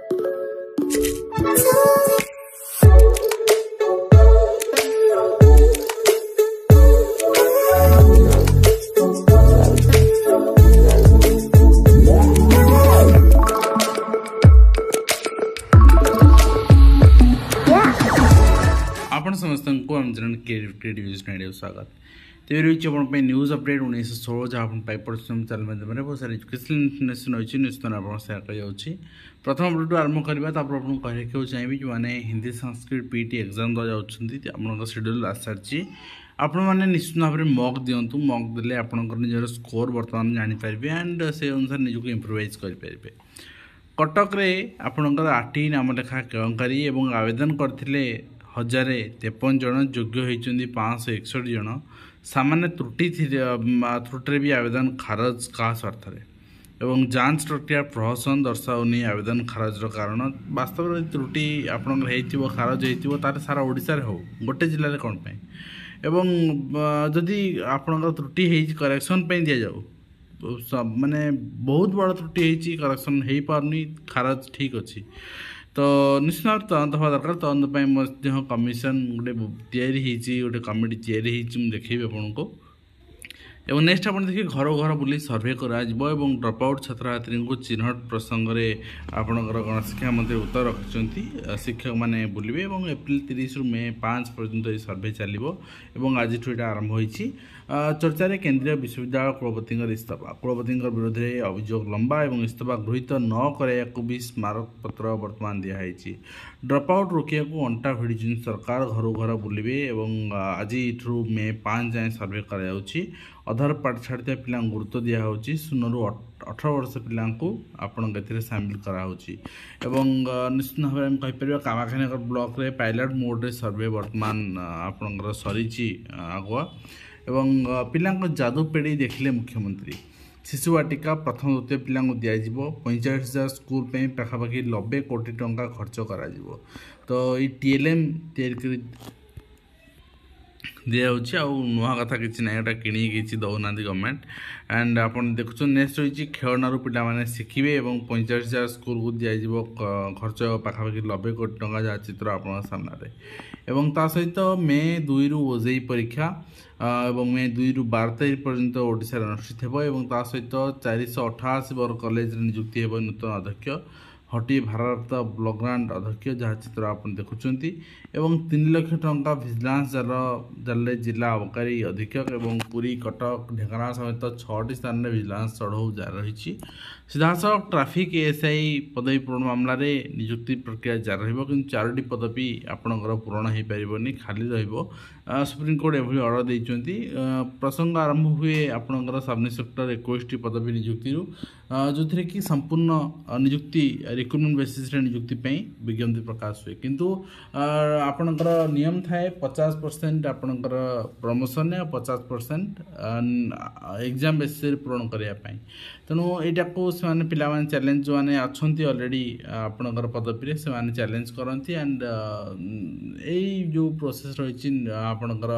आपण समस्त को आम जन क्रिएटिव स्वागत तेरे रही अपन न्यूज अपडेट 1916 जहाँ अपन पाइपन चैनल माध्यम बहुत सारे एजुकेशनल इनफर्मेशन अच्छी निश्चित आप सेयार कर प्रथम अपडेट आरंभ करवा आपको कहूँ चाहिए जो मैंने हिंदी संस्कृत पीटी एग्जाम दवा जाऊँ शेड्यूल आस सारी आपण मैंने निश्चित भाव में मक दिंतु मक देले आपंकर निजर स्कोर बर्तमान जानीपारे एंड से अनुसार निजक इम्प्रोवाइज करेंगे। कटक आपणकर आरटीई नाम लेखा केयकारी और आवेदन करते 1053 जन योग्य होती 561 जन सामान्य त्रुटि भी आवेदन खारज का स्वार्थ एवं जांच प्रक्रिया प्रहसन दर्शाऊनी आवेदन खारज कारण वास्तव में त्रुटि आपंकर खारज हो तार सारा ओडिशा हो गोटे जिले में कौन पाई एवं जदि आपंकर त्रुटि करेक्शन दि जाऊ माने बहुत बड़ त्रुटि करेक्शन हो पारनी खारज ठीक अच्छी तो निश्चित भाव तदंत हवा दरकार तदंत कमिशन गोटे कमिटी या देखी आपको एवं नेक्स्ट आप देखिए घर घर बुली सर्वे करा ड्रप आउट छात्र छात्री को चिन्हट प्रसंग में आपंकर गणशिक्षा मंत्री उत्तर रखिंट शिक्षक मैंने बुलवे और एप्रिल 30 रु मे 5 पर्यंत ये सर्वे चलो और आज यहाँ आरंभ होती चर्चा केंद्रीय विश्वविद्यालय कुलपति इस्तफा कुलपति विरोध में अभियोग लंबा और इस्तफा गृहीत न कराया भी स्मारक पत्र बर्तमान दिखाई ड्रप आउट रोकिया अंटा भिड़ी सरकार घर घर बुलवे और आज मे 5 जाए सर्वे कर अधार पाठ छाड़ता पिला गुरुत्व दिहा 0 रु 18 वर्ष पिला आपण सामिल कराऊँगी निश्चित भाव में कहीपर कामाख्यानगर ब्लॉक रे पायलट मोड रे सर्वे बर्तमान आपणकर सरी आगुआ एवं पिला जादू पेड़ी देखिले मुख्यमंत्री शिशु वाटिका प्रथम द्वितीय पिला दिज्व 45,000 स्कूल पे पाखापाखि 90 कोटी टंका खर्च करा तो ये TLM दिखाई नुआ कथा कि ना गोटा कि दौना गवर्नमेंट एंड आप देखुन नेक्स्ट रही खेलना पिला माने शिखे और 45,000 स्कूल को दिज्व खर्च पाखापाखि 90 कोटी टंका जहाँ चित्र आप सामने एवं ता सहित मे 2 रु ओजेई परीक्षा और मे 2 रु 12 तारीख पर्यंत ओडिशा अनुष्ठित हो ता सहित 488 वर्ग कॉलेज नियुक्ति हो नूतन अध्यक्ष हटी भारत ब्लॉक ग्रांट अध्यक्ष जहाँ चित्र आप देखुंट एवं 3 लाख टंका भिजिलांस जाल जिला अबकारी अधीक्षक और पुरी कटक ढेंकानाल समेत 6टी स्थान में भिजिलांस चढ़ऊ जारी रही सीधासख ट्राफिक ASI पदवी पूरण मामलें नियुक्ति प्रक्रिया जारी रही 4टी पदवी आपणकर पूरण हो पारनी खाली सुप्रीमकोर्ट एभली अर्डर देते प्रसंग आरंभ हुए आपणकर सब इन्स्पेक्टर 21टी पदवी नियुक्ति जो थे कि संपूर्ण नियुक्ति रिक्रुटमेंट बेसिस नियुक्ति विज्ञप्ति प्रकाश हुए किंतु आपणकर नियम थाए 50% आपणकर प्रमोशन 50% एग्जाम बेसिस पूरण करने तेणु यहाँ को से पिलाने चैलेंज जो मैंने अच्छा अलरेडी आपणकर पदवी से चैलेंज करती एंड यही जो प्रोसेस रही आपणकर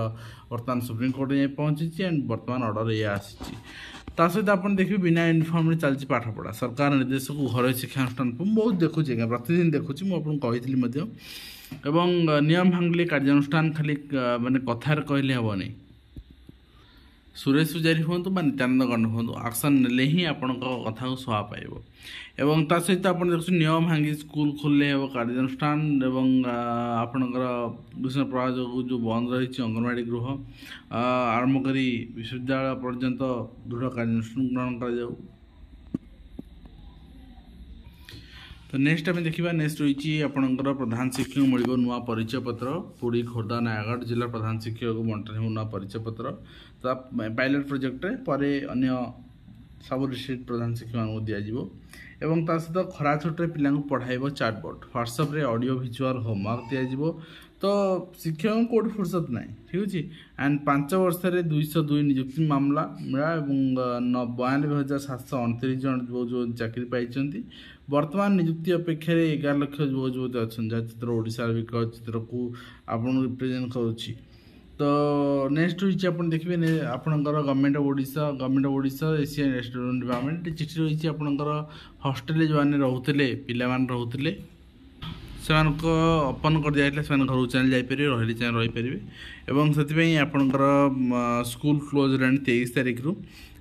बर्तमान सुप्रीमकोर्ट जाए पहुँची एंड बर्तमान ऑर्डर ये आसी सहित आप देखिए बिना यूनिफॉर्म चलती पाठपढ़ा सरकार निर्देश को घर शिक्षानुष्ठान बहुत देखुची प्रतिदिन देखुची मुझे कही एवं नियम भांगले कार्यानुष्ठान खाली माने कथार कहले हम नहीं सुरेश पूजारी हूँ नित्यानंद गंड हूँ आक्शन ने ही आपण कथा को सुहा पाइब एवं ता सहित आप देखते नियम भांगी स्कूल खोलने हम कार्यानुष्ठान एवं आपणकर दूषण प्रवाह जो बंद रही अंगनवाड़ी गृह आरंभ कर विश्वविद्यालय पर्यंत दृढ़ कार्यानुष्ठान ग्रहण कर तो नेक्स्ट आम देखा नेक्स्ट रही आपणकर प्रधान शिक्षक मिल नुआ परिचय पत्र पुरी खोर्धा नयागढ़ जिला प्रधान शिक्षक को बंटन नुआ परिचय पत्र तो पायलट प्रोजेक्ट पर अन्य सब डिस्ट्रिक्ट प्रधान शिक्षक दिज्व एवं ता सहित खरा छुट्टी पिला पढ़ाइब चार्टबोर्ड व्हाट्सएप रे ऑडियो विजुअल होमवर्क दिज्व तो शिक्षक कोड फुर्सत ना ठीक अच्छे एंड 5 वर्ष 202 नियुक्ति मामला मिला और 92,729 जन जो चाकरी पाई वर्तमान नियुक्ति अपेक्षा 11 लाख युवा युवती अच्छा जहाँ चित्र ओडिशा विकट चित्र को आप रिप्रेजेंट करुच्ची तो नेक्स्ट होइछि आपण देखिबे आपणकर government of Odisha Asian restaurant department चिठी रही आपणकर हॉस्टेल जो मैंने रोते पिला रोते से ओपन कर दिया से घर चैनल जापर रही चैनल रहीपर और से आपणकर स्कूल क्लोज रहा 23 तारीख रु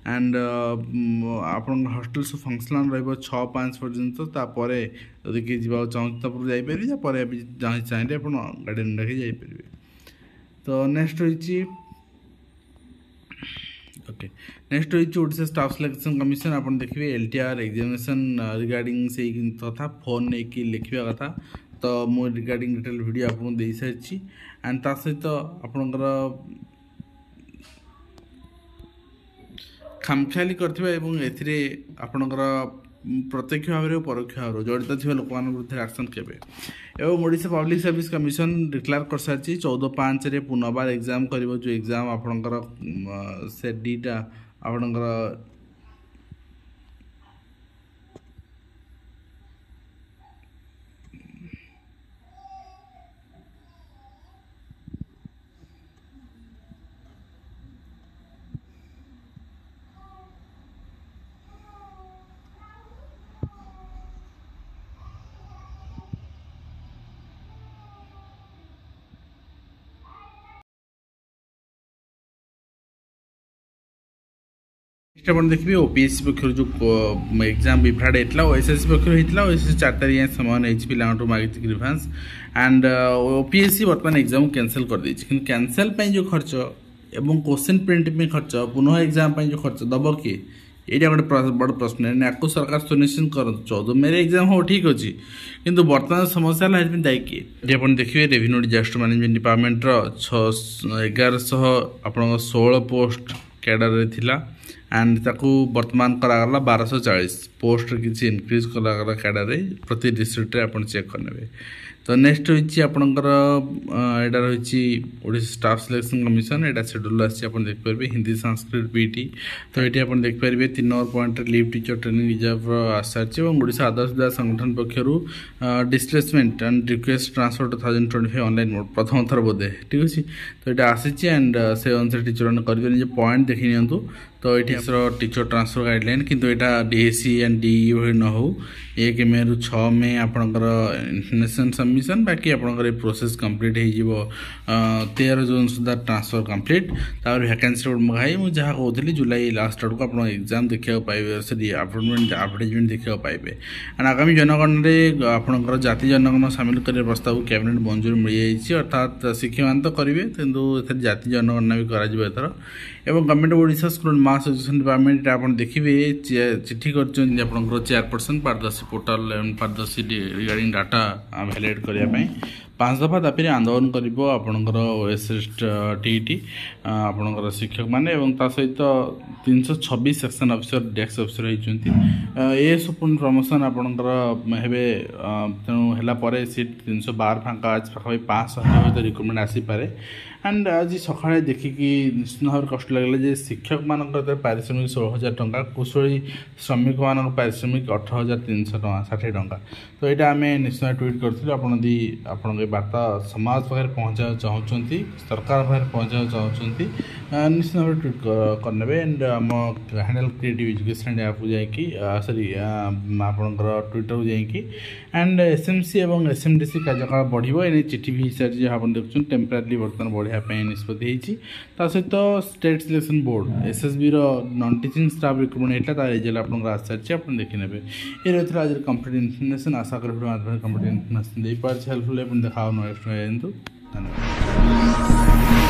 एंड आप हॉस्टेल सब फंक्शनल रहा 6-5 पर्यंत तापर जदि किए जावा चाहूँ जापर चाहिए आप गार्डियन रखी जापर। तो नेक्स्ट होइछि ओके नेक्स्ट होइछि ओडिशा स्टाफ सिलेक्शन कमिशन आप देखिए एलटीआर एग्जामिनेशन रिगार्डिंग से कथा फोन नहीं कि लिखा कथा तो मु रिगार्डिंग डिटेल वीडियो आपको दे सारी एंड ता सहित आपणकर खामखियाली करथिबा एवं एथिरे आपणकर प्रत्यक्ष भाव में परोक्ष भाव जड़ित थी लोक विरुद्ध एक्शन केबे एवं Odisha public service commission declare कर सारी 14/5 पुनर्बार एग्जाम कर जो एग्जाम आपणकर से डीटा आपणकर देखिए ओपीएससी पक्ष जो एग्जाम विभ्राट होता है एसएससी पक्ष होता है एसएससी 4 तारीख समय नहीं पिला मागी ग्रीभांस एंड ओपीएससी बर्तमान एग्जाम कैंसल कर दी कि कैंसल जो खर्च एवं क्वेश्चन प्रिंट में खर्च पुनः एग्जाम जो खर्च दब किए यहाँ गोटे बड़ प्रश्न आपको सरकार सुनिश्चित कर 14 मेरे एग्जाम हो ठीक अच्छे किंतु बर्तमान समस्या दायी किए आप देखिए रेवेन्यू डिजास्टर मैनेजमेंट डिपार्टमेंट 1100 आप 16 पोस्ट कैडर थिला एंड ताकू वर्तमान करागला 1240 पोस्ट किसी इनक्रीज करागला कैडर प्रति डिस्ट्रिक्ट रे आपण चेक करने। तो नेक्स्ट होइछि आपणकर एटा रही ओडिशा स्टाफ सिलेक्शन कमिशन एटा शेड्यूल आसी आपण देख परबे हिंदी संस्कृत पीटी। तो ये आप देख पारे 3 number point leave teacher training reserve आसार और ओडिशा आदर्श विद्यालय संगठन पक्षर displacement and request transfer 2025 online mode प्रथम थर बोधे ठीक अच्छे। तो ये आसी एंड से अनुसार टीचर मैंने करेंगे पॉइंट देखी नि तो ये टीचर ट्रांसफर गाइडलाइन किंतु यहाँ डीएससी एंड डीई भली न हो 1 मे रु 6 मे आपणकर इन्फॉर्मेशन सबमिशन बाकी आपणकर प्रोसेस कंप्लीट हो 13 जून सुधा ट्रांसफर कंप्लीट तापर वैकेंसी मगाई मुझे जहाँ कहती जुलाई लास्ट आड़ को आप एग्जाम देखा पाइबे सॉरी अपॉइंटमेंट एडवर्टाइजमेंट देखा पाइबे एंड आगामी जनगणन में आपणकर जाति जनगणना सामिल कर प्रस्ताव कैबिनेट मंजूरी मिल जाइए अर्थात शिक्षक तो करेंगे किंतु जाति जनगणना भी कर एवं गवर्नमेंट ओडिशा स्कूल मास एजुकेशन डिपार्टमेंट आप देखिए चिठी कर चेयरपर्सन पारदर्शी पोर्टाल एवं पारदर्शी रिगार्डिंग डाटा भैलिडेट करने 5 दफा तापर आंदोलन कर आपणकर ओएसएस टीईटी आपणकर शिक्षक माने एवं ता सहित 326 सेक्शन ऑफिसर डेस्क ऑफिसर होती ए सब प्रमोशन आपणकर हेबे तेणु हैला परे सीट 312 फांका आज पाखापी 500 रिक्रुटमेंट आसी पारे एंड आज सका देखिकी निश्चित भाव कष्ट लगे शिक्षक मान पारिश्रमिक 16,000 टंका कुशली श्रमिक मान पारिश्रमिक 18,300 60 टंका। तो यहाँ आम निश्चय ट्वीट करूँ आप बार्ता समाज पाखे पहुँचा चाहते सरकार पाखे पहुँचा चाहते निश्चित भाव ट्वीट करने एंड आम हैंडल क्रिएटिव एजुकेशन ऐप जाकि सॉरी आपणकर ट्विटर को जाकि एंड एसएमसी और एसएमडीसी कार्यकाल बढ़ो ये चिठी भी सारी आप देखुं टेम्परारी बर्तमान बढ़िया निष्पत्ति सहित state selection board SSB non teaching staff recruitment होता है रिजल्ट आप आसारी आप देखने ये रही आज कंप्लीट इनफर्मेशन आशा कर कंप्लीट इनफर्मेशन दे पारे हेल्पफुल देखा नेक्स्ट धन्यवाद।